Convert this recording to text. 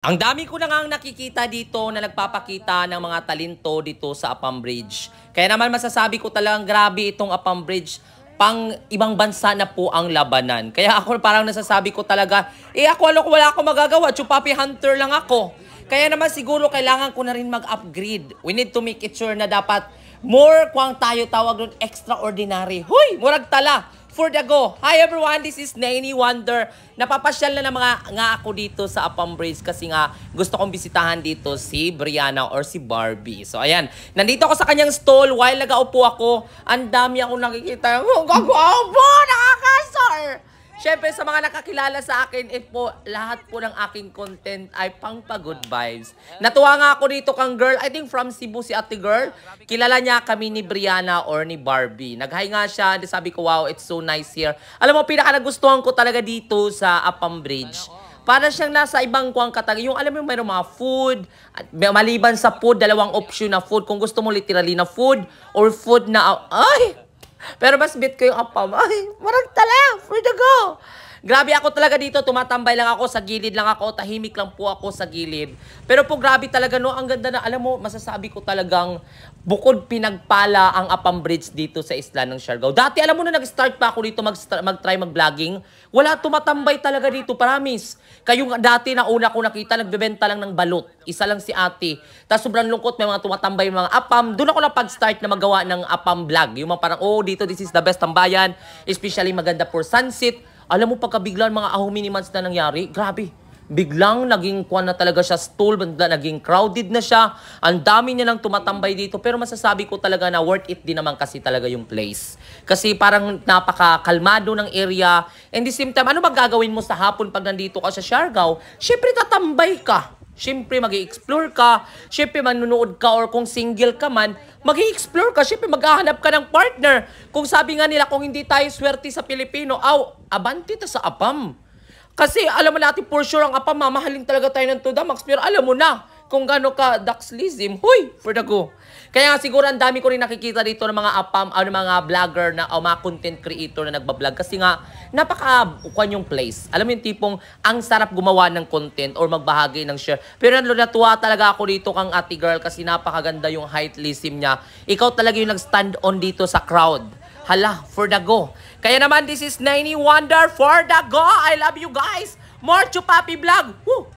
Ang dami ko na ngang nakikita dito na nagpapakita ng mga talento dito sa Appam Bridge. Kaya naman masasabi ko talagang grabe itong Appam Bridge. Pang ibang bansa na po ang labanan. Kaya ako parang nasasabi ko talaga, wala akong magagawa. Chupapi hunter lang ako. Kaya naman siguro kailangan ko na rin mag-upgrade. We need to make it sure na dapat more kwang tayo tawag nun extraordinary. Huy! Murag tala! For the go. Hi everyone, this is Nainy Wonder. Napapasyal na ng mga nga ako dito sa Appam Bridge kasi nga gusto kong bisitahan dito si Brianna or si Barbie. So ayan, nandito ako sa kanyang stall while nagaupo ako. Ang dami akong nakikita. Oh, gagwapo! Nakakasar! Siyempre, sa mga nakakilala sa akin, lahat po ng aking content ay pang-good vibes. Natuwa nga ako dito kang girl, I think from Cebu si ate girl. Kilala niya kami ni Brianna or ni Barbie. Nag-hi nga siya, sabi ko, wow, it's so nice here. Alam mo, pinaka-nagustuhan ko talaga dito sa Appam Bridge. Para siyang nasa ibang kuwang katag. Yung alam mo, mayroong mga food, maliban sa food, dalawang option na food. Kung gusto mo literally na food or food na, pero mas bit ko yung Appam. Ay, marag tala, for the go. Grabe ako talaga dito, tumatambay lang ako, sa gilid lang ako, tahimik lang po ako sa gilid. Pero po grabe talaga, no, ang ganda na, alam mo, masasabi ko talagang bukod pinagpala ang Appam Bridge dito sa isla ng Siargao. Dati, alam mo na, nag-start pa ako dito mag-try mag-vlogging. Wala tumatambay talaga dito, promise. Kayong dati na una ko nakita, nagbebenta lang ng balot. Isa lang si ate. Tapos sobrang lungkot, may mga tumatambay mga Appam. Doon ako na pag-start na magawa ng Appam vlog. Yung mga parang, dito, this is the best tambayan. Especially maganda for sunset. Alam mo, pagkabiglang mga minimans na nangyari, grabe. Biglang naging kuwan na talaga siya, stool, naging crowded na siya. Ang dami niya lang tumatambay dito. Pero masasabi ko talaga na worth it din naman kasi talaga yung place. Kasi parang napaka-kalmado ng area. And the same time, ano ba gagawin mo sa hapon pag nandito ka sa Siargao? Siyempre, tatambay ka. Siyempre, mag-i-explore ka. Siyempre, manunood ka or kung single ka man, mag-i-explore ka. Siyempre, maghahanap ka ng partner. Kung sabi nga nila, kung hindi tayo swerte sa Pilipino, abanti ta sa Appam. Kasi alam mo natin for sure ang Appam, mamahalin talaga tayo ng Tudamax. Pero alam mo na kung gano'n ka Daxlism. Huy, for the go. Kaya nga siguro ang dami ko rin nakikita dito ng mga Appam, mga vlogger na mga content creator na nagbablog. Kasi nga, napaka-ukwan yung place. Alam mo yung tipong ang sarap gumawa ng content or magbahagi ng share. Pero natuwa talaga ako dito kang ate girl kasi napakaganda yung heightlism niya. Ikaw talaga yung nag-stand on dito sa crowd. Hala, for the go. Kaya naman, this is Nainy Wonder for the go. I love you guys. More Chupapi vlog. Woo!